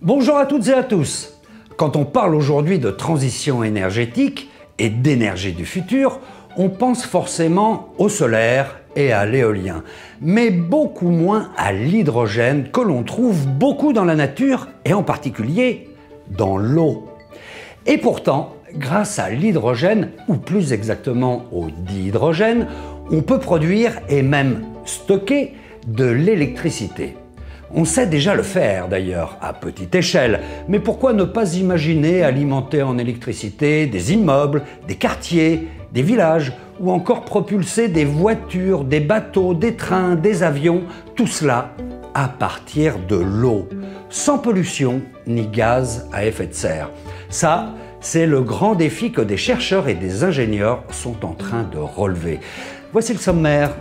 Bonjour à toutes et à tous. Quand on parle aujourd'hui de transition énergétique et d'énergie du futur, on pense forcément au solaire et à l'éolien, mais beaucoup moins à l'hydrogène que l'on trouve beaucoup dans la nature et en particulier dans l'eau. Et pourtant, grâce à l'hydrogène, ou plus exactement au dihydrogène, on peut produire et même stocker de l'électricité. On sait déjà le faire d'ailleurs, à petite échelle, mais pourquoi ne pas imaginer alimenter en électricité des immeubles, des quartiers, des villages, ou encore propulser des voitures, des bateaux, des trains, des avions, tout cela à partir de l'eau, sans pollution ni gaz à effet de serre. Ça, c'est le grand défi que des chercheurs et des ingénieurs sont en train de relever. Voici le sommaire.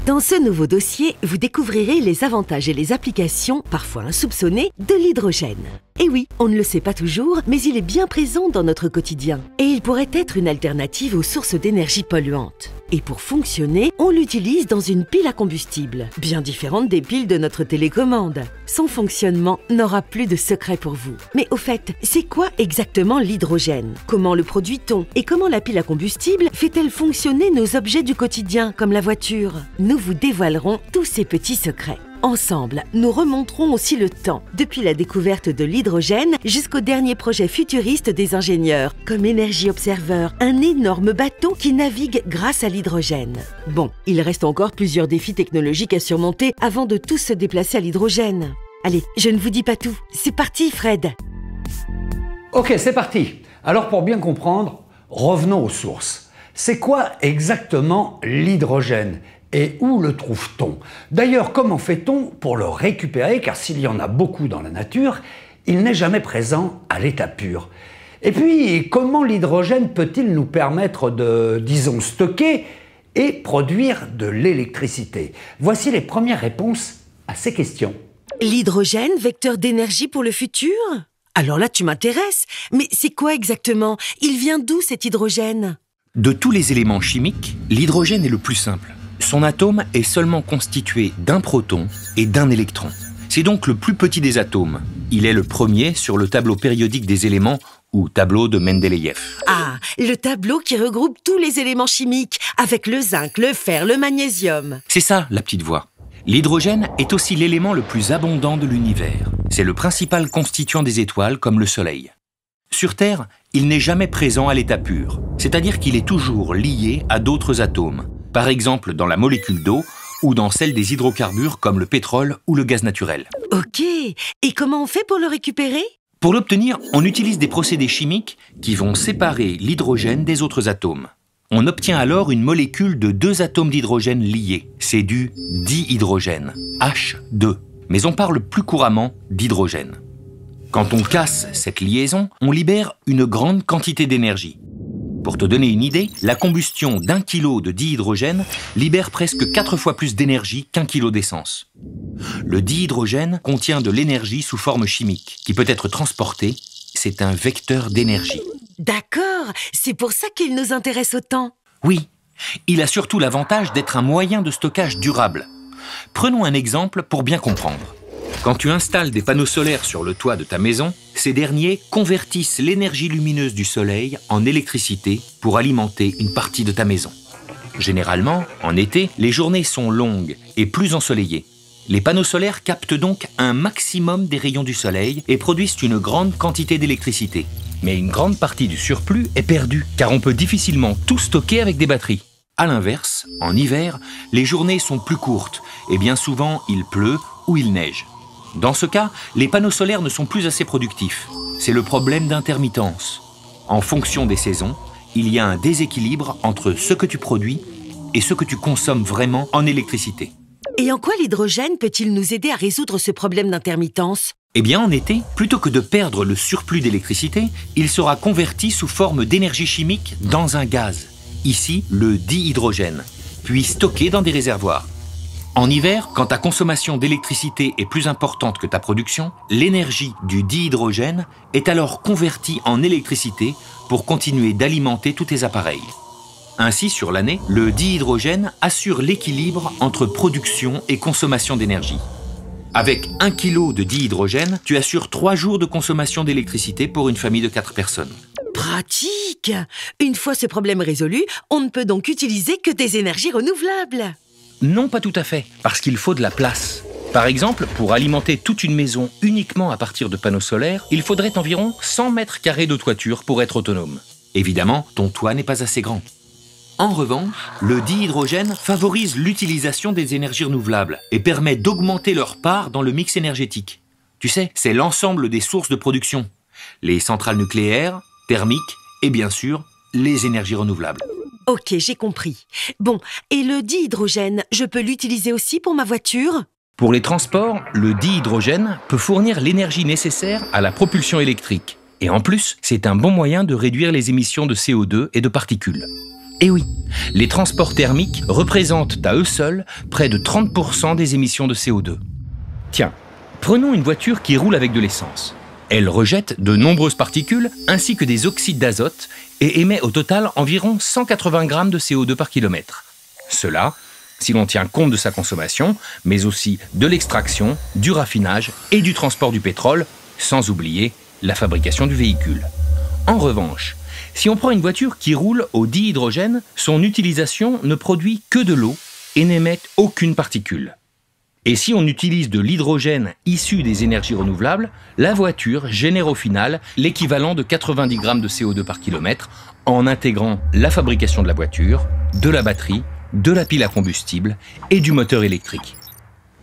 Dans ce nouveau dossier, vous découvrirez les avantages et les applications, parfois insoupçonnées, de l'hydrogène. Et oui, on ne le sait pas toujours, mais il est bien présent dans notre quotidien. Et il pourrait être une alternative aux sources d'énergie polluantes. Et pour fonctionner, on l'utilise dans une pile à combustible, bien différente des piles de notre télécommande. Son fonctionnement n'aura plus de secret pour vous. Mais au fait, c'est quoi exactement l'hydrogène? Comment le produit-on? Et comment la pile à combustible fait-elle fonctionner nos objets du quotidien, comme la voiture? Nous vous dévoilerons tous ces petits secrets. Ensemble, nous remonterons aussi le temps, depuis la découverte de l'hydrogène jusqu'au dernier projet futuriste des ingénieurs, comme Energy Observer, un énorme bateau qui navigue grâce à l'hydrogène. Bon, il reste encore plusieurs défis technologiques à surmonter avant de tous se déplacer à l'hydrogène. Allez, je ne vous dis pas tout. C'est parti, Fred! Ok, c'est parti. Alors pour bien comprendre, revenons aux sources. C'est quoi exactement l'hydrogène ? Et où le trouve-t-on? D'ailleurs, comment fait-on pour le récupérer? Car s'il y en a beaucoup dans la nature, il n'est jamais présent à l'état pur. Et puis, comment l'hydrogène peut-il nous permettre de, disons, stocker et produire de l'électricité? Voici les premières réponses à ces questions. L'hydrogène, vecteur d'énergie pour le futur? Alors là, tu m'intéresses. Mais c'est quoi exactement? Il vient d'où cet hydrogène? De tous les éléments chimiques, l'hydrogène est le plus simple. Son atome est seulement constitué d'un proton et d'un électron. C'est donc le plus petit des atomes. Il est le premier sur le tableau périodique des éléments ou tableau de Mendeleïev. Ah, le tableau qui regroupe tous les éléments chimiques, avec le zinc, le fer, le magnésium. C'est ça, la petite voix. L'hydrogène est aussi l'élément le plus abondant de l'univers. C'est le principal constituant des étoiles comme le Soleil. Sur Terre, il n'est jamais présent à l'état pur, c'est-à-dire qu'il est toujours lié à d'autres atomes. Par exemple dans la molécule d'eau ou dans celle des hydrocarbures comme le pétrole ou le gaz naturel. Ok, et comment on fait pour le récupérer? Pour l'obtenir, on utilise des procédés chimiques qui vont séparer l'hydrogène des autres atomes. On obtient alors une molécule de 2 atomes d'hydrogène liés. C'est du dihydrogène, H2. Mais on parle plus couramment d'hydrogène. Quand on casse cette liaison, on libère une grande quantité d'énergie. Pour te donner une idée, la combustion d'1 kg de dihydrogène libère presque 4 fois plus d'énergie qu'1 kg d'essence. Le dihydrogène contient de l'énergie sous forme chimique, qui peut être transportée. C'est un vecteur d'énergie. D'accord, c'est pour ça qu'il nous intéresse autant. Oui, il a surtout l'avantage d'être un moyen de stockage durable. Prenons un exemple pour bien comprendre. Quand tu installes des panneaux solaires sur le toit de ta maison, ces derniers convertissent l'énergie lumineuse du soleil en électricité pour alimenter une partie de ta maison. Généralement, en été, les journées sont longues et plus ensoleillées. Les panneaux solaires captent donc un maximum des rayons du soleil et produisent une grande quantité d'électricité. Mais une grande partie du surplus est perdue, car on peut difficilement tout stocker avec des batteries. A l'inverse, en hiver, les journées sont plus courtes et bien souvent il pleut ou il neige. Dans ce cas, les panneaux solaires ne sont plus assez productifs. C'est le problème d'intermittence. En fonction des saisons, il y a un déséquilibre entre ce que tu produis et ce que tu consommes vraiment en électricité. Et en quoi l'hydrogène peut-il nous aider à résoudre ce problème d'intermittence? Eh bien, en été, plutôt que de perdre le surplus d'électricité, il sera converti sous forme d'énergie chimique dans un gaz, ici le dihydrogène, puis stocké dans des réservoirs. En hiver, quand ta consommation d'électricité est plus importante que ta production, l'énergie du dihydrogène est alors convertie en électricité pour continuer d'alimenter tous tes appareils. Ainsi, sur l'année, le dihydrogène assure l'équilibre entre production et consommation d'énergie. Avec 1 kg de dihydrogène, tu assures 3 jours de consommation d'électricité pour une famille de 4 personnes. Pratique! Une fois ce problème résolu, on ne peut donc utiliser que des énergies renouvelables. Non, pas tout à fait, parce qu'il faut de la place. Par exemple, pour alimenter toute une maison uniquement à partir de panneaux solaires, il faudrait environ 100 mètres carrés de toiture pour être autonome. Évidemment, ton toit n'est pas assez grand. En revanche, le dihydrogène favorise l'utilisation des énergies renouvelables et permet d'augmenter leur part dans le mix énergétique. Tu sais, c'est l'ensemble des sources de production. Les centrales nucléaires, thermiques et bien sûr, les énergies renouvelables. Ok, j'ai compris. Bon, et le dihydrogène, je peux l'utiliser aussi pour ma voiture ? Pour les transports, le dihydrogène peut fournir l'énergie nécessaire à la propulsion électrique. Et en plus, c'est un bon moyen de réduire les émissions de CO2 et de particules. Et oui, les transports thermiques représentent à eux seuls près de 30% des émissions de CO2. Tiens, prenons une voiture qui roule avec de l'essence. Elle rejette de nombreuses particules ainsi que des oxydes d'azote et émet au total environ 180 grammes de CO2 par kilomètre. Cela, si l'on tient compte de sa consommation, mais aussi de l'extraction, du raffinage et du transport du pétrole, sans oublier la fabrication du véhicule. En revanche, si on prend une voiture qui roule au dihydrogène, son utilisation ne produit que de l'eau et n'émet aucune particule. Et si on utilise de l'hydrogène issu des énergies renouvelables, la voiture génère au final l'équivalent de 90 grammes de CO2 par kilomètre en intégrant la fabrication de la voiture, de la batterie, de la pile à combustible et du moteur électrique.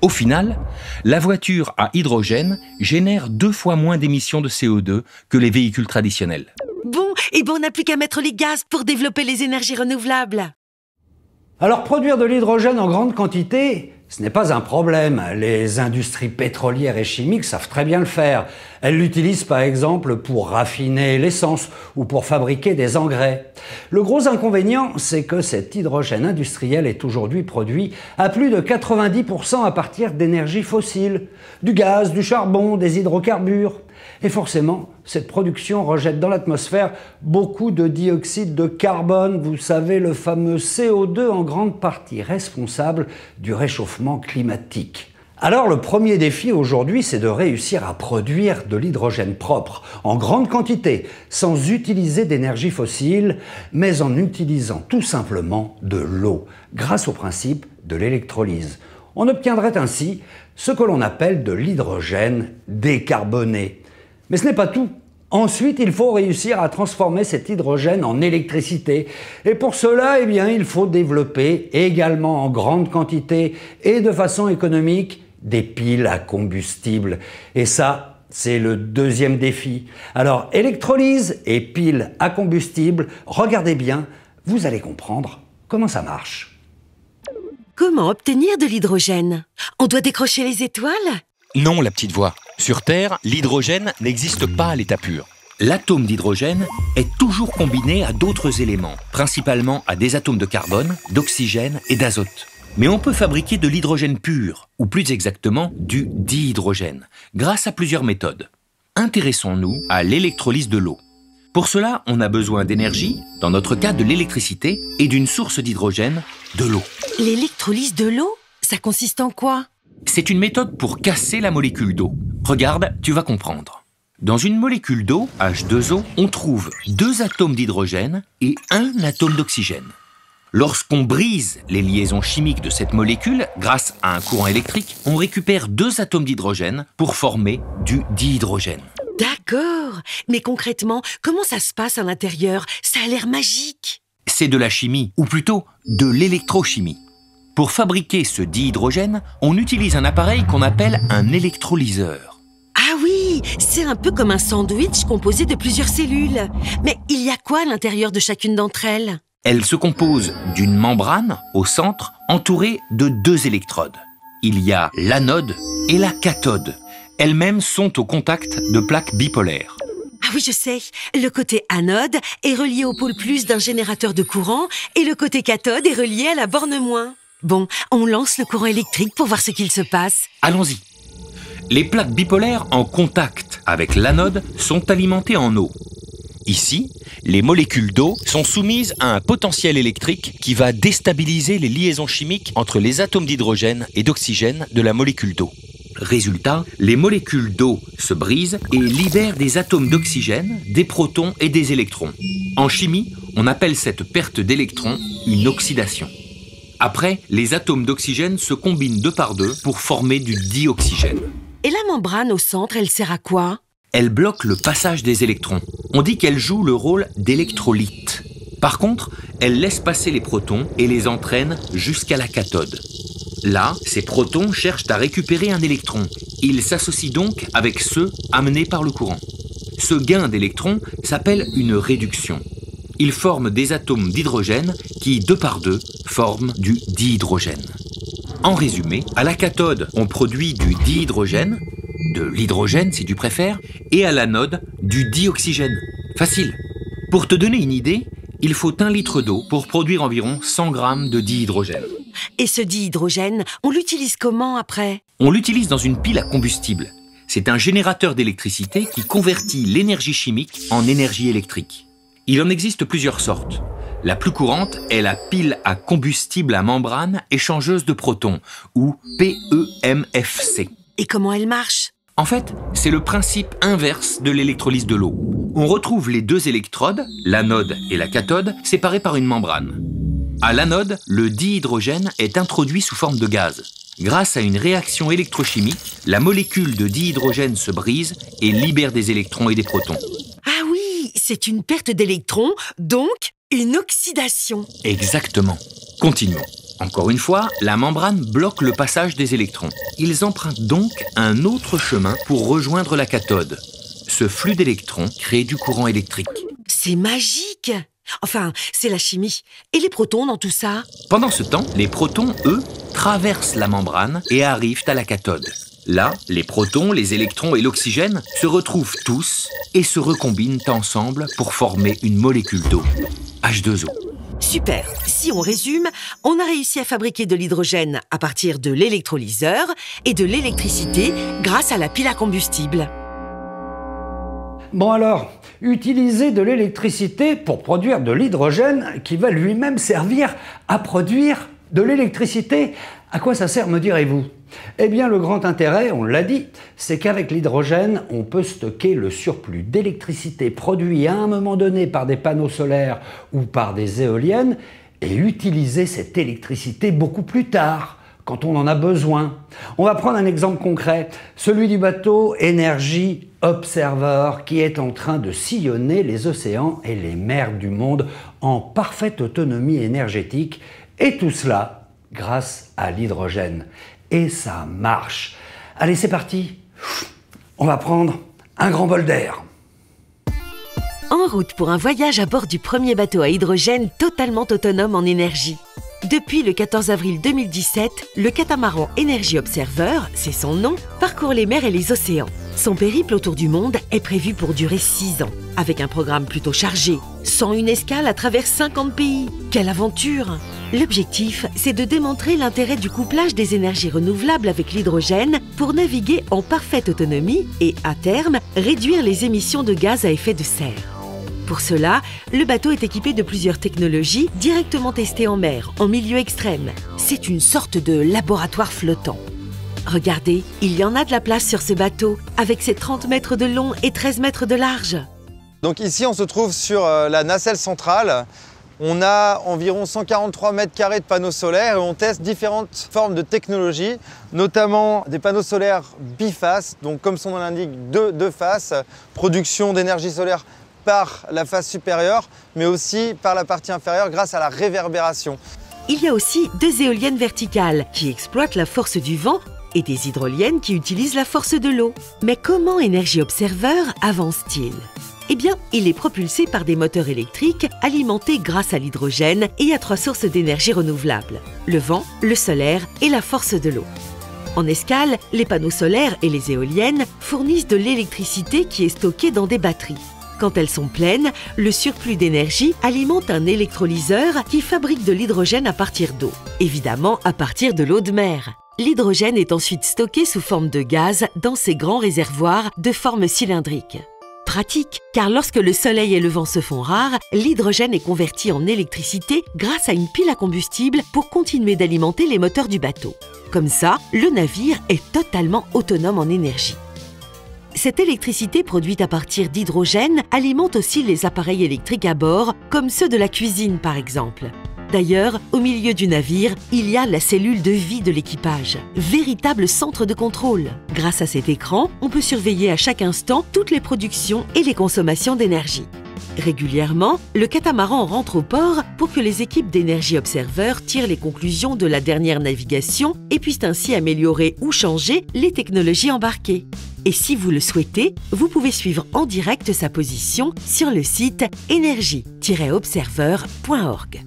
Au final, la voiture à hydrogène génère 2 fois moins d'émissions de CO2 que les véhicules traditionnels. Bon, et ben on n'a plus qu'à mettre les gaz pour développer les énergies renouvelables. Alors produire de l'hydrogène en grande quantité, ce n'est pas un problème. Les industries pétrolières et chimiques savent très bien le faire. Elles l'utilisent par exemple pour raffiner l'essence ou pour fabriquer des engrais. Le gros inconvénient, c'est que cet hydrogène industriel est aujourd'hui produit à plus de 90% à partir d'énergies fossiles, du gaz, du charbon, des hydrocarbures. Et forcément, cette production rejette dans l'atmosphère beaucoup de dioxyde de carbone, vous savez, le fameux CO2 en grande partie responsable du réchauffement climatique. Alors le premier défi aujourd'hui, c'est de réussir à produire de l'hydrogène propre, en grande quantité, sans utiliser d'énergie fossile, mais en utilisant tout simplement de l'eau, grâce au principe de l'électrolyse. On obtiendrait ainsi ce que l'on appelle de l'hydrogène décarboné. Mais ce n'est pas tout. Ensuite, il faut réussir à transformer cet hydrogène en électricité. Et pour cela, il faut développer également en grande quantité et de façon économique des piles à combustible. Et ça, c'est le deuxième défi. Alors, électrolyse et piles à combustible, regardez bien, vous allez comprendre comment ça marche. Comment obtenir de l'hydrogène? On doit décrocher les étoiles? Non, la petite voix. Sur Terre, l'hydrogène n'existe pas à l'état pur. L'atome d'hydrogène est toujours combiné à d'autres éléments, principalement à des atomes de carbone, d'oxygène et d'azote. Mais on peut fabriquer de l'hydrogène pur, ou plus exactement du dihydrogène, grâce à plusieurs méthodes. Intéressons-nous à l'électrolyse de l'eau. Pour cela, on a besoin d'énergie, dans notre cas de l'électricité, et d'une source d'hydrogène, de l'eau. L'électrolyse de l'eau? Ça consiste en quoi? C'est une méthode pour casser la molécule d'eau. Regarde, tu vas comprendre. Dans une molécule d'eau, H2O, on trouve 2 atomes d'hydrogène et 1 atome d'oxygène. Lorsqu'on brise les liaisons chimiques de cette molécule, grâce à un courant électrique, on récupère 2 atomes d'hydrogène pour former du dihydrogène. D'accord. Mais concrètement, comment ça se passe à l'intérieur? Ça a l'air magique. C'est de la chimie, ou plutôt de l'électrochimie. Pour fabriquer ce dihydrogène, on utilise un appareil qu'on appelle un électrolyseur. Ah oui, c'est un peu comme un sandwich composé de plusieurs cellules. Mais il y a quoi à l'intérieur de chacune d'entre elles? Elle se compose d'une membrane au centre entourée de 2 électrodes. Il y a l'anode et la cathode. Elles-mêmes sont au contact de plaques bipolaires. Ah oui, je sais. Le côté anode est relié au pôle plus d'un générateur de courant et le côté cathode est relié à la borne moins. Bon, on lance le courant électrique pour voir ce qu'il se passe. Allons-y. Les plaques bipolaires en contact avec l'anode sont alimentées en eau. Ici, les molécules d'eau sont soumises à un potentiel électrique qui va déstabiliser les liaisons chimiques entre les atomes d'hydrogène et d'oxygène de la molécule d'eau. Résultat, les molécules d'eau se brisent et libèrent des atomes d'oxygène, des protons et des électrons. En chimie, on appelle cette perte d'électrons une oxydation. Après, les atomes d'oxygène se combinent deux par deux pour former du dioxygène. Et la membrane au centre, elle sert à quoi? Elle bloque le passage des électrons. On dit qu'elle joue le rôle d'électrolyte. Par contre, elle laisse passer les protons et les entraîne jusqu'à la cathode. Là, ces protons cherchent à récupérer un électron. Ils s'associent donc avec ceux amenés par le courant. Ce gain d'électrons s'appelle une réduction. Ils forment des atomes d'hydrogène qui, deux par deux, forment du dihydrogène. En résumé, à la cathode, on produit du dihydrogène, de l'hydrogène si tu préfères, et à l'anode, du dioxygène. Facile. Pour te donner une idée, il faut 1 litre d'eau pour produire environ 100 grammes de dihydrogène. Et ce dihydrogène, on l'utilise comment après? On l'utilise dans une pile à combustible. C'est un générateur d'électricité qui convertit l'énergie chimique en énergie électrique. Il en existe plusieurs sortes. La plus courante est la pile à combustible à membrane échangeuse de protons, ou PEMFC. Et comment elle marche? En fait, c'est le principe inverse de l'électrolyse de l'eau. On retrouve les deux électrodes, l'anode et la cathode, séparées par une membrane. À l'anode, le dihydrogène est introduit sous forme de gaz. Grâce à une réaction électrochimique, la molécule de dihydrogène se brise et libère des électrons et des protons. Ah oui, c'est une perte d'électrons, donc une oxydation. Exactement. Continuons. Encore une fois, la membrane bloque le passage des électrons. Ils empruntent donc un autre chemin pour rejoindre la cathode. Ce flux d'électrons crée du courant électrique. C'est magique! Enfin, c'est la chimie. Et les protons dans tout ça? Pendant ce temps, les protons, eux, traversent la membrane et arrivent à la cathode. Là, les protons, les électrons et l'oxygène se retrouvent tous et se recombinent ensemble pour former une molécule d'eau, H2O. Super. Si on résume, on a réussi à fabriquer de l'hydrogène à partir de l'électrolyseur et de l'électricité grâce à la pile à combustible. Bon alors, utiliser de l'électricité pour produire de l'hydrogène qui va lui-même servir à produire de l'électricité, à quoi ça sert, me direz-vous? Eh bien, le grand intérêt, on l'a dit, c'est qu'avec l'hydrogène, on peut stocker le surplus d'électricité produit à un moment donné par des panneaux solaires ou par des éoliennes et utiliser cette électricité beaucoup plus tard, quand on en a besoin. On va prendre un exemple concret, celui du bateau Energy Observer qui est en train de sillonner les océans et les mers du monde en parfaite autonomie énergétique, et tout cela grâce à l'hydrogène. Et ça marche. Allez, c'est parti. On va prendre un grand bol d'air. En route pour un voyage à bord du premier bateau à hydrogène totalement autonome en énergie. Depuis le 14 avril 2017, le catamaran Energy Observer, c'est son nom, parcourt les mers et les océans. Son périple autour du monde est prévu pour durer 6 ans, avec un programme plutôt chargé, sans une escale à travers 50 pays. Quelle aventure! L'objectif, c'est de démontrer l'intérêt du couplage des énergies renouvelables avec l'hydrogène pour naviguer en parfaite autonomie et, à terme, réduire les émissions de gaz à effet de serre. Pour cela, le bateau est équipé de plusieurs technologies directement testées en mer, en milieu extrême. C'est une sorte de laboratoire flottant. Regardez, il y en a de la place sur ce bateau, avec ses 30 mètres de long et 13 mètres de large. Donc ici, on se trouve sur la nacelle centrale. On a environ 143 mètres carrés de panneaux solaires et on teste différentes formes de technologies, notamment des panneaux solaires bifaces, donc comme son nom l'indique, deux faces, production d'énergie solaire par la face supérieure, mais aussi par la partie inférieure grâce à la réverbération. Il y a aussi 2 éoliennes verticales qui exploitent la force du vent et des hydroliennes qui utilisent la force de l'eau. Mais comment Energy Observer avance-t-il ? Eh bien, il est propulsé par des moteurs électriques alimentés grâce à l'hydrogène et à 3 sources d'énergie renouvelables, le vent, le solaire et la force de l'eau. En escale, les panneaux solaires et les éoliennes fournissent de l'électricité qui est stockée dans des batteries. Quand elles sont pleines, le surplus d'énergie alimente un électrolyseur qui fabrique de l'hydrogène à partir d'eau, évidemment à partir de l'eau de mer. L'hydrogène est ensuite stocké sous forme de gaz dans ces grands réservoirs de forme cylindrique. Pratique, car lorsque le soleil et le vent se font rares, l'hydrogène est converti en électricité grâce à une pile à combustible pour continuer d'alimenter les moteurs du bateau. Comme ça, le navire est totalement autonome en énergie. Cette électricité produite à partir d'hydrogène alimente aussi les appareils électriques à bord, comme ceux de la cuisine par exemple. D'ailleurs, au milieu du navire, il y a la cellule de vie de l'équipage, véritable centre de contrôle. Grâce à cet écran, on peut surveiller à chaque instant toutes les productions et les consommations d'énergie. Régulièrement, le catamaran rentre au port pour que les équipes d'énergie observeurs tirent les conclusions de la dernière navigation et puissent ainsi améliorer ou changer les technologies embarquées. Et si vous le souhaitez, vous pouvez suivre en direct sa position sur le site energy-observer.org.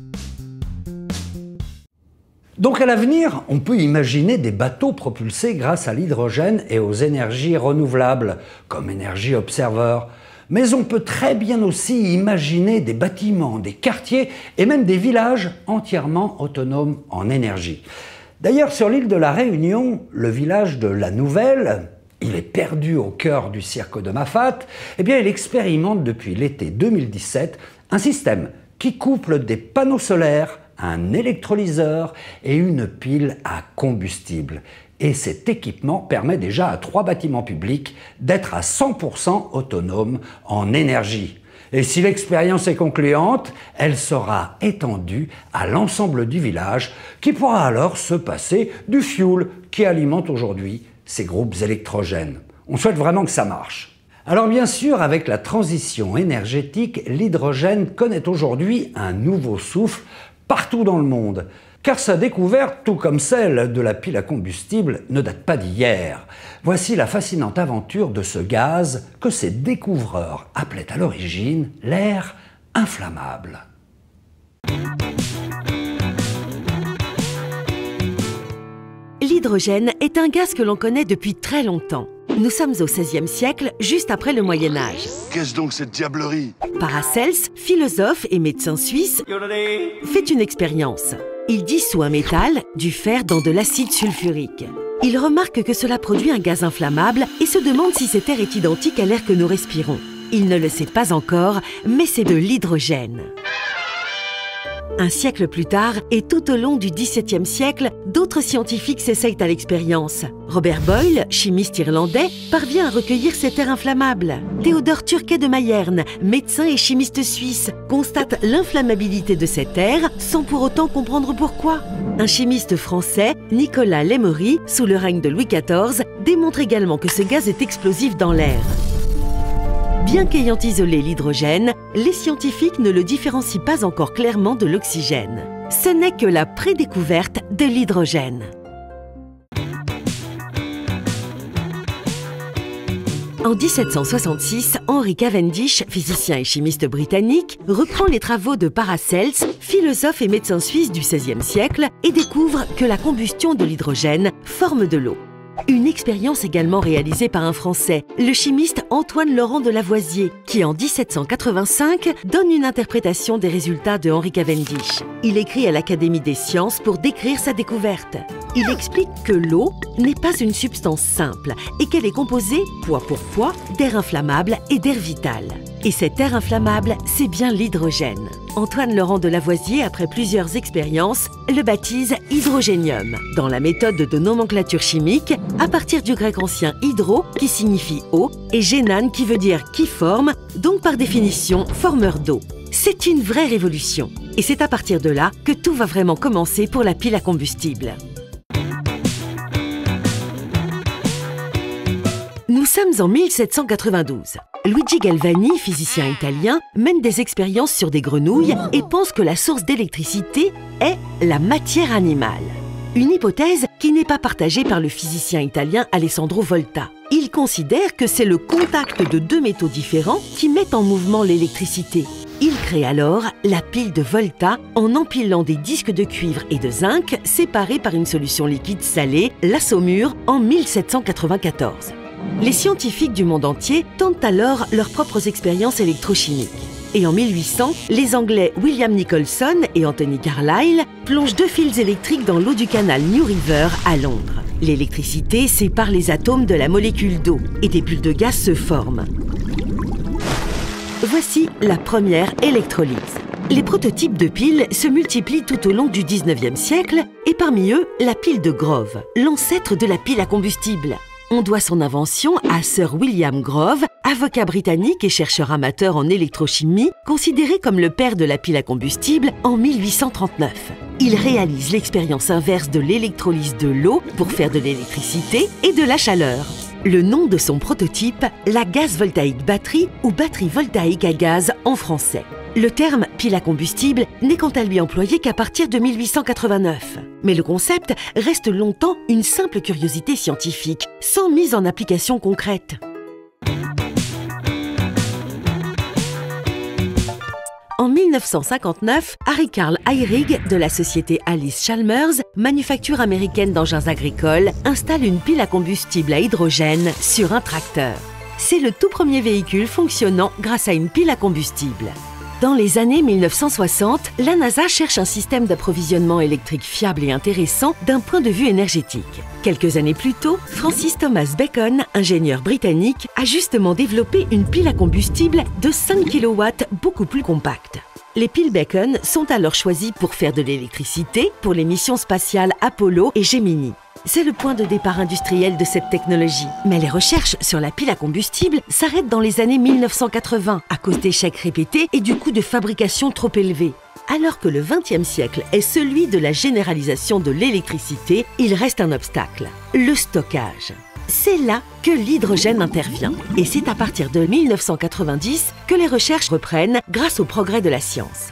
Donc à l'avenir, on peut imaginer des bateaux propulsés grâce à l'hydrogène et aux énergies renouvelables, comme Energy Observer. Mais on peut très bien aussi imaginer des bâtiments, des quartiers et même des villages entièrement autonomes en énergie. D'ailleurs, sur l'île de la Réunion, le village de La Nouvelle, il est perdu au cœur du cirque de Mafat, eh bien il expérimente depuis l'été 2017 un système qui couple des panneaux solaires, un électrolyseur et une pile à combustible. Et cet équipement permet déjà à 3 bâtiments publics d'être à 100% autonomes en énergie. Et si l'expérience est concluante, elle sera étendue à l'ensemble du village qui pourra alors se passer du fioul qui alimente aujourd'hui ces groupes électrogènes. On souhaite vraiment que ça marche. Alors bien sûr, avec la transition énergétique, l'hydrogène connaît aujourd'hui un nouveau souffle partout dans le monde. Car sa découverte, tout comme celle de la pile à combustible, ne date pas d'hier. Voici la fascinante aventure de ce gaz que ses découvreurs appelaient à l'origine l'air inflammable. L'hydrogène est un gaz que l'on connaît depuis très longtemps. Nous sommes au XVIe siècle, juste après le Moyen-Âge. Qu'est-ce donc cette diablerie? Paracels, philosophe et médecin suisse, fait une expérience. Il dissout un métal, du fer, dans de l'acide sulfurique. Il remarque que cela produit un gaz inflammable et se demande si cet air est identique à l'air que nous respirons. Il ne le sait pas encore, mais c'est de l'hydrogène. Un siècle plus tard, et tout au long du XVIIe siècle, d'autres scientifiques s'essayent à l'expérience. Robert Boyle, chimiste irlandais, parvient à recueillir cet air inflammable. Théodore Turquet de Mayerne, médecin et chimiste suisse, constate l'inflammabilité de cet air sans pour autant comprendre pourquoi. Un chimiste français, Nicolas Lemery, sous le règne de Louis XIV, démontre également que ce gaz est explosif dans l'air. Bien qu'ayant isolé l'hydrogène, les scientifiques ne le différencient pas encore clairement de l'oxygène. Ce n'est que la prédécouverte de l'hydrogène. En 1766, Henry Cavendish, physicien et chimiste britannique, reprend les travaux de Paracels, philosophe et médecin suisse du XVIe siècle, et découvre que la combustion de l'hydrogène forme de l'eau. Une expérience également réalisée par un Français, le chimiste Antoine Laurent de Lavoisier, qui en 1785 donne une interprétation des résultats de Henry Cavendish. Il écrit à l'Académie des sciences pour décrire sa découverte. Il explique que l'eau n'est pas une substance simple et qu'elle est composée, poids pour poids, d'air inflammable et d'air vital. Et cet air inflammable, c'est bien l'hydrogène. Antoine Laurent de Lavoisier, après plusieurs expériences, le baptise hydrogénium, dans la méthode de nomenclature chimique, à partir du grec ancien hydro, qui signifie eau, et génane, qui veut dire qui forme, donc par définition formeur d'eau. C'est une vraie révolution. Et c'est à partir de là que tout va vraiment commencer pour la pile à combustible. Nous sommes en 1792. Luigi Galvani, physicien italien, mène des expériences sur des grenouilles et pense que la source d'électricité est la matière animale. Une hypothèse qui n'est pas partagée par le physicien italien Alessandro Volta. Il considère que c'est le contact de 2 métaux différents qui met en mouvement l'électricité. Il crée alors la pile de Volta en empilant des disques de cuivre et de zinc séparés par une solution liquide salée, la saumure, en 1794. Les scientifiques du monde entier tentent alors leurs propres expériences électrochimiques. Et en 1800, les Anglais William Nicholson et Anthony Carlyle plongent 2 fils électriques dans l'eau du canal New River à Londres. L'électricité sépare les atomes de la molécule d'eau et des bulles de gaz se forment. Voici la première électrolyse. Les prototypes de piles se multiplient tout au long du 19e siècle et parmi eux, la pile de Grove, l'ancêtre de la pile à combustible. On doit son invention à Sir William Grove, avocat britannique et chercheur amateur en électrochimie, considéré comme le père de la pile à combustible en 1839. Il réalise l'expérience inverse de l'électrolyse de l'eau pour faire de l'électricité et de la chaleur. Le nom de son prototype, la gaz voltaïque batterie ou batterie voltaïque à gaz en français. Le terme pile à combustible n'est quant à lui employé qu'à partir de 1889. Mais le concept reste longtemps une simple curiosité scientifique, sans mise en application concrète. En 1959, Harry Carl Eyrig de la société Alice Chalmers, manufacture américaine d'engins agricoles, installe une pile à combustible à hydrogène sur un tracteur. C'est le tout premier véhicule fonctionnant grâce à une pile à combustible. Dans les années 1960, la NASA cherche un système d'approvisionnement électrique fiable et intéressant d'un point de vue énergétique. Quelques années plus tôt, Francis Thomas Bacon, ingénieur britannique, a justement développé une pile à combustible de 5 kW beaucoup plus compacte. Les piles Bacon sont alors choisies pour faire de l'électricité pour les missions spatiales Apollo et Gemini. C'est le point de départ industriel de cette technologie. Mais les recherches sur la pile à combustible s'arrêtent dans les années 1980 à cause d'échecs répétés et du coût de fabrication trop élevé. Alors que le XXe siècle est celui de la généralisation de l'électricité, il reste un obstacle, le stockage. C'est là que l'hydrogène intervient et c'est à partir de 1990 que les recherches reprennent grâce au progrès de la science.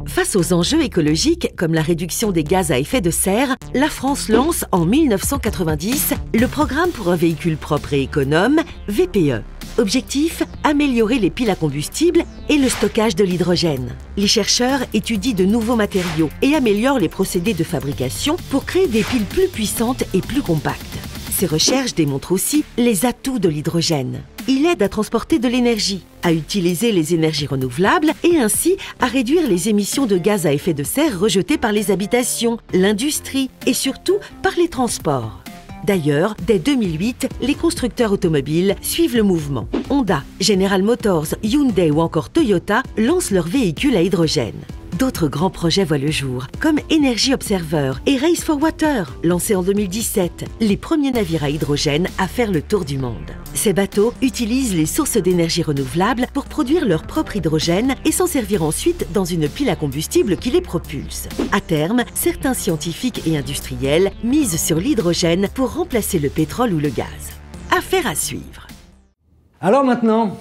Face aux enjeux écologiques comme la réduction des gaz à effet de serre, la France lance en 1990 le Programme pour un véhicule propre et économe, VPE. Objectif, améliorer les piles à combustible et le stockage de l'hydrogène. Les chercheurs étudient de nouveaux matériaux et améliorent les procédés de fabrication pour créer des piles plus puissantes et plus compactes. Ces recherches démontrent aussi les atouts de l'hydrogène. Il aide à transporter de l'énergie, à utiliser les énergies renouvelables et ainsi à réduire les émissions de gaz à effet de serre rejetées par les habitations, l'industrie et surtout par les transports. D'ailleurs, dès 2008, les constructeurs automobiles suivent le mouvement. Honda, General Motors, Hyundai ou encore Toyota lancent leurs véhicules à hydrogène. D'autres grands projets voient le jour, comme Energy Observer et Race for Water, lancés en 2017, les premiers navires à hydrogène à faire le tour du monde. Ces bateaux utilisent les sources d'énergie renouvelables pour produire leur propre hydrogène et s'en servir ensuite dans une pile à combustible qui les propulse. À terme, certains scientifiques et industriels misent sur l'hydrogène pour remplacer le pétrole ou le gaz. Affaire à suivre. Alors maintenant,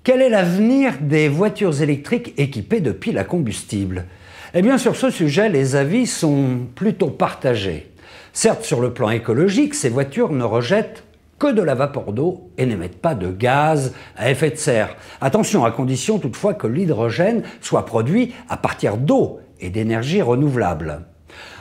quel est l'avenir des voitures électriques équipées de piles à combustible? Eh bien, sur ce sujet, les avis sont plutôt partagés. Certes, sur le plan écologique, ces voitures ne rejettent que de la vapeur d'eau et n'émettent pas de gaz à effet de serre. Attention, à condition toutefois que l'hydrogène soit produit à partir d'eau et d'énergie renouvelable.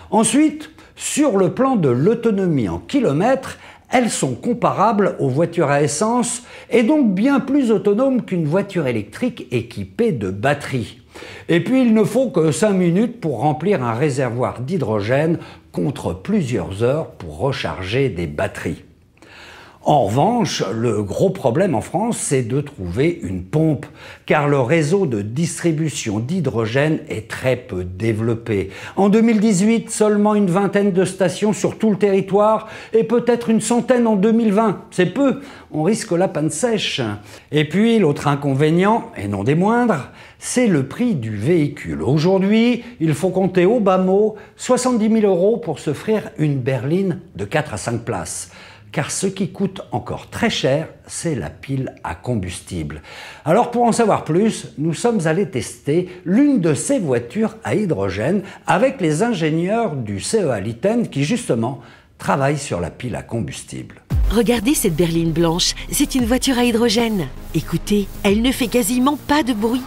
Ensuite, sur le plan de l'autonomie en kilomètres, elles sont comparables aux voitures à essence et donc bien plus autonomes qu'une voiture électrique équipée de batteries. Et puis il ne faut que 5 minutes pour remplir un réservoir d'hydrogène contre plusieurs heures pour recharger des batteries. En revanche, le gros problème en France, c'est de trouver une pompe, car le réseau de distribution d'hydrogène est très peu développé. En 2018, seulement une vingtaine de stations sur tout le territoire et peut-être une centaine en 2020. C'est peu, on risque la panne sèche. Et puis, l'autre inconvénient, et non des moindres, c'est le prix du véhicule. Aujourd'hui, il faut compter au bas mot 70 000 € pour s'offrir une berline de 4 à 5 places. Car ce qui coûte encore très cher, c'est la pile à combustible. Alors pour en savoir plus, nous sommes allés tester l'une de ces voitures à hydrogène avec les ingénieurs du CEA Litten qui justement travaillent sur la pile à combustible. Regardez cette berline blanche, c'est une voiture à hydrogène. Écoutez, elle ne fait quasiment pas de bruit.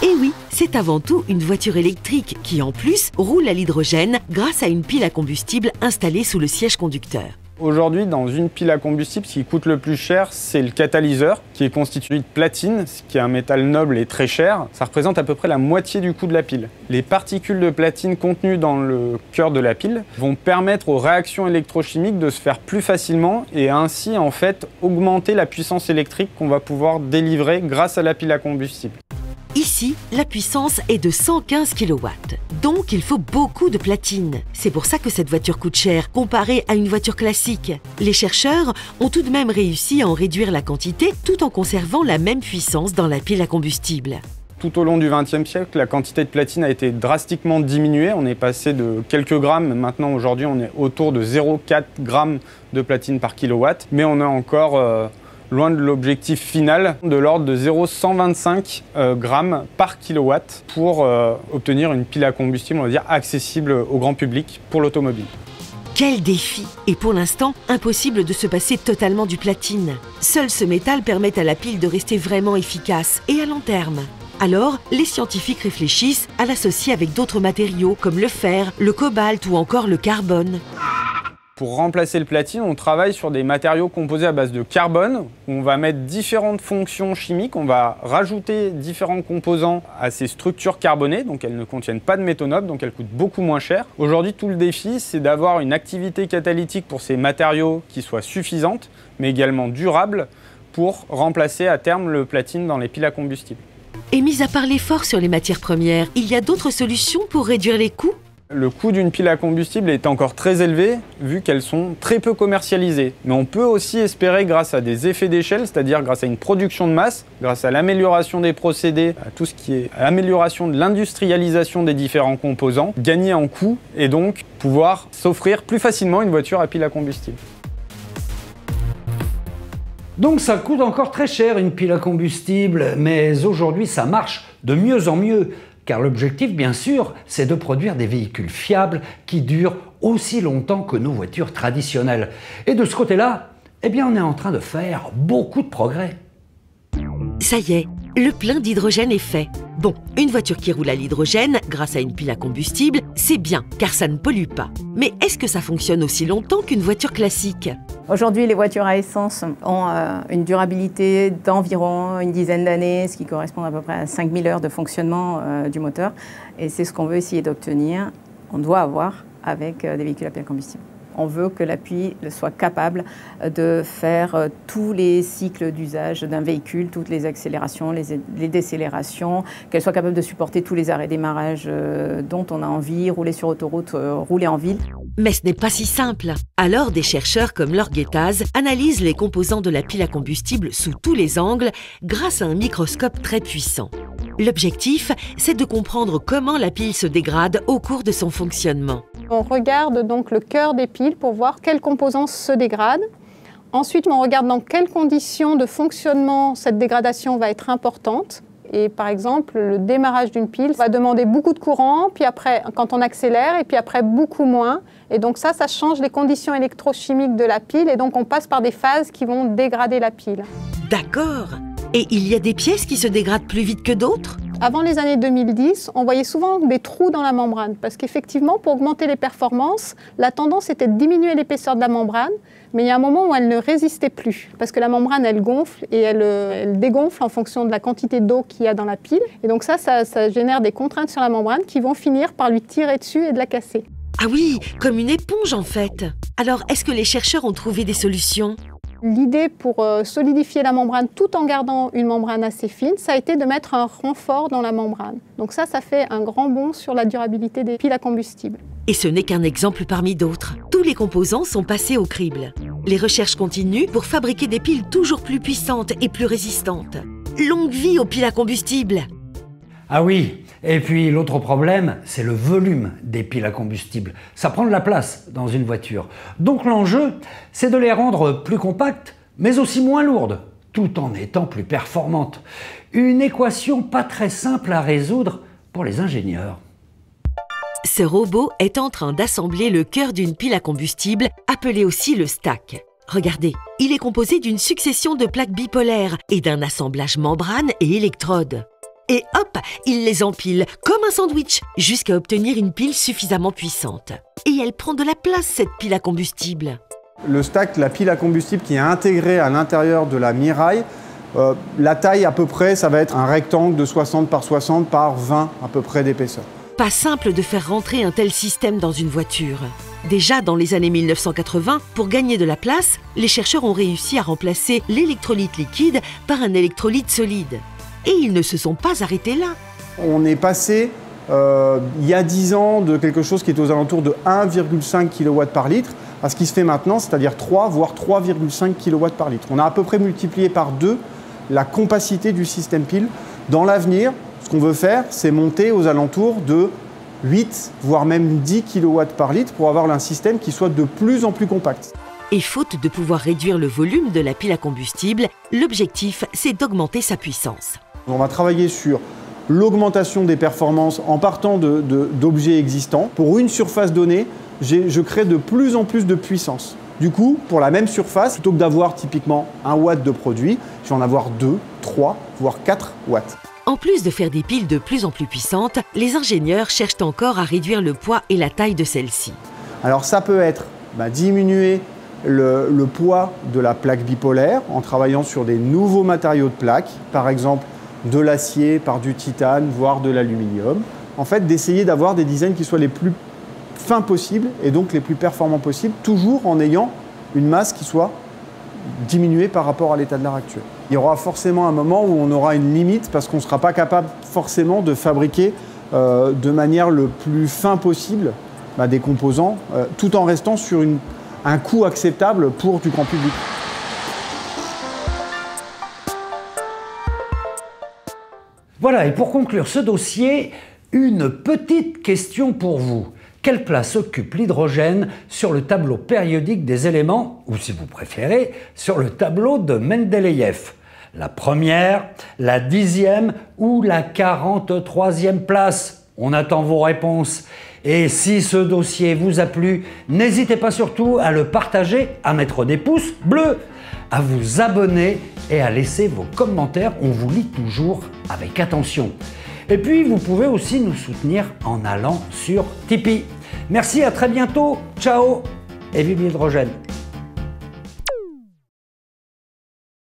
Et oui, c'est avant tout une voiture électrique qui, en plus, roule à l'hydrogène grâce à une pile à combustible installée sous le siège conducteur. Aujourd'hui, dans une pile à combustible, ce qui coûte le plus cher, c'est le catalyseur, qui est constitué de platine, ce qui est un métal noble et très cher. Ça représente à peu près la moitié du coût de la pile. Les particules de platine contenues dans le cœur de la pile vont permettre aux réactions électrochimiques de se faire plus facilement et ainsi, en fait, augmenter la puissance électrique qu'on va pouvoir délivrer grâce à la pile à combustible. Ici, la puissance est de 115 kW. Donc, il faut beaucoup de platine. C'est pour ça que cette voiture coûte cher, comparée à une voiture classique. Les chercheurs ont tout de même réussi à en réduire la quantité tout en conservant la même puissance dans la pile à combustible. Tout au long du XXe siècle, la quantité de platine a été drastiquement diminuée. On est passé de quelques grammes, maintenant aujourd'hui on est autour de 0,4 grammes de platine par kilowatt. Mais on est encore loin de l'objectif final de l'ordre de 0,125 grammes par kilowatt pour obtenir une pile à combustible, on va dire, accessible au grand public pour l'automobile. Quel défi! Et pour l'instant, impossible de se passer totalement du platine. Seul ce métal permet à la pile de rester vraiment efficace et à long terme. Alors, les scientifiques réfléchissent à l'associer avec d'autres matériaux comme le fer, le cobalt ou encore le carbone. Pour remplacer le platine, on travaille sur des matériaux composés à base de carbone. On va mettre différentes fonctions chimiques, on va rajouter différents composants à ces structures carbonées, donc elles ne contiennent pas de métaux nobles, donc elles coûtent beaucoup moins cher. Aujourd'hui, tout le défi, c'est d'avoir une activité catalytique pour ces matériaux qui soit suffisante, mais également durable, pour remplacer à terme le platine dans les piles à combustible. Et mis à part l'effort sur les matières premières, il y a d'autres solutions pour réduire les coûts? Le coût d'une pile à combustible est encore très élevé vu qu'elles sont très peu commercialisées. Mais on peut aussi espérer, grâce à des effets d'échelle, c'est-à-dire grâce à une production de masse, grâce à l'amélioration des procédés, à tout ce qui est amélioration de l'industrialisation des différents composants, gagner en coût et donc pouvoir s'offrir plus facilement une voiture à pile à combustible. Donc ça coûte encore très cher une pile à combustible, mais aujourd'hui ça marche de mieux en mieux. Car l'objectif, bien sûr, c'est de produire des véhicules fiables qui durent aussi longtemps que nos voitures traditionnelles. Et de ce côté-là, eh bien, on est en train de faire beaucoup de progrès. Ça y est, le plein d'hydrogène est fait. Bon, une voiture qui roule à l'hydrogène, grâce à une pile à combustible, c'est bien, car ça ne pollue pas. Mais est-ce que ça fonctionne aussi longtemps qu'une voiture classique? Aujourd'hui, les voitures à essence ont une durabilité d'environ une dizaine d'années, ce qui correspond à peu près à 5000 heures de fonctionnement du moteur. Et c'est ce qu'on veut essayer d'obtenir, on doit avoir avec des véhicules à pile à combustible. On veut que la pile soit capable de faire tous les cycles d'usage d'un véhicule, toutes les accélérations, les décélérations, qu'elle soit capable de supporter tous les arrêts-démarrages dont on a envie, rouler sur autoroute, rouler en ville. Mais ce n'est pas si simple. Alors, des chercheurs comme Laure Guettaz analysent les composants de la pile à combustible sous tous les angles grâce à un microscope très puissant. L'objectif, c'est de comprendre comment la pile se dégrade au cours de son fonctionnement. On regarde donc le cœur des piles pour voir quels composants se dégradent. Ensuite, on regarde dans quelles conditions de fonctionnement cette dégradation va être importante. Et par exemple, le démarrage d'une pile va demander beaucoup de courant, puis après, quand on accélère, et puis après beaucoup moins. Et donc ça change les conditions électrochimiques de la pile, et donc on passe par des phases qui vont dégrader la pile. D'accord. Et il y a des pièces qui se dégradent plus vite que d'autres? Avant les années 2010, on voyait souvent des trous dans la membrane, parce qu'effectivement, pour augmenter les performances, la tendance était de diminuer l'épaisseur de la membrane, mais il y a un moment où elle ne résistait plus, parce que la membrane, elle gonfle et elle dégonfle en fonction de la quantité d'eau qu'il y a dans la pile. Et donc ça génère des contraintes sur la membrane qui vont finir par lui tirer dessus et de la casser. Ah oui, comme une éponge en fait. Alors, est-ce que les chercheurs ont trouvé des solutions? L'idée pour solidifier la membrane tout en gardant une membrane assez fine, ça a été de mettre un renfort dans la membrane. Donc ça fait un grand bond sur la durabilité des piles à combustible. Et ce n'est qu'un exemple parmi d'autres. Tous les composants sont passés au crible. Les recherches continuent pour fabriquer des piles toujours plus puissantes et plus résistantes. Longue vie aux piles à combustible! Ah oui, et puis l'autre problème, c'est le volume des piles à combustible. Ça prend de la place dans une voiture. Donc l'enjeu, c'est de les rendre plus compactes, mais aussi moins lourdes, tout en étant plus performantes. Une équation pas très simple à résoudre pour les ingénieurs. Ce robot est en train d'assembler le cœur d'une pile à combustible, appelée aussi le stack. Regardez, il est composé d'une succession de plaques bipolaires et d'un assemblage membrane et électrodes. Et hop, il les empile comme un sandwich jusqu'à obtenir une pile suffisamment puissante. Et elle prend de la place, cette pile à combustible. Le stack, la pile à combustible qui est intégrée à l'intérieur de la Miraille, la taille à peu près, ça va être un rectangle de 60 par 60 par 20 à peu près d'épaisseur. Pas simple de faire rentrer un tel système dans une voiture. Déjà dans les années 1980, pour gagner de la place, les chercheurs ont réussi à remplacer l'électrolyte liquide par un électrolyte solide. Et ils ne se sont pas arrêtés là. On est passé, il y a 10 ans, de quelque chose qui était aux alentours de 1,5 kW par litre à ce qui se fait maintenant, c'est-à-dire 3, voire 3,5 kW par litre. On a à peu près multiplié par 2 la compacité du système pile. Dans l'avenir, ce qu'on veut faire, c'est monter aux alentours de 8, voire même 10 kW par litre pour avoir un système qui soit de plus en plus compact. Et faute de pouvoir réduire le volume de la pile à combustible, l'objectif, c'est d'augmenter sa puissance. On va travailler sur l'augmentation des performances en partant d'objets existants. Pour une surface donnée, je crée de plus en plus de puissance. Du coup, pour la même surface, plutôt que d'avoir typiquement 1 watt de produit, je vais en avoir 2, 3, voire 4 watts. En plus de faire des piles de plus en plus puissantes, les ingénieurs cherchent encore à réduire le poids et la taille de celles-ci. Alors ça peut être diminuer le poids de la plaque bipolaire en travaillant sur des nouveaux matériaux de plaque, par exemple de l'acier par du titane, voire de l'aluminium. En fait, d'essayer d'avoir des designs qui soient les plus fins possibles et donc les plus performants possibles, toujours en ayant une masse qui soit diminuée par rapport à l'état de l'art actuel. Il y aura forcément un moment où on aura une limite parce qu'on ne sera pas capable forcément de fabriquer de manière le plus fin possible des composants, tout en restant sur un coût acceptable pour du grand public. Voilà, et pour conclure ce dossier, une petite question pour vous. Quelle place occupe l'hydrogène sur le tableau périodique des éléments, ou si vous préférez, sur le tableau de Mendeleïev? La première, la 10e ou la 43e place? On attend vos réponses. Et si ce dossier vous a plu, n'hésitez pas surtout à le partager, à mettre des pouces bleus, à vous abonner et à laisser vos commentaires. On vous lit toujours avec attention. Et puis, vous pouvez aussi nous soutenir en allant sur Tipeee. Merci, à très bientôt. Ciao et vive l'hydrogène.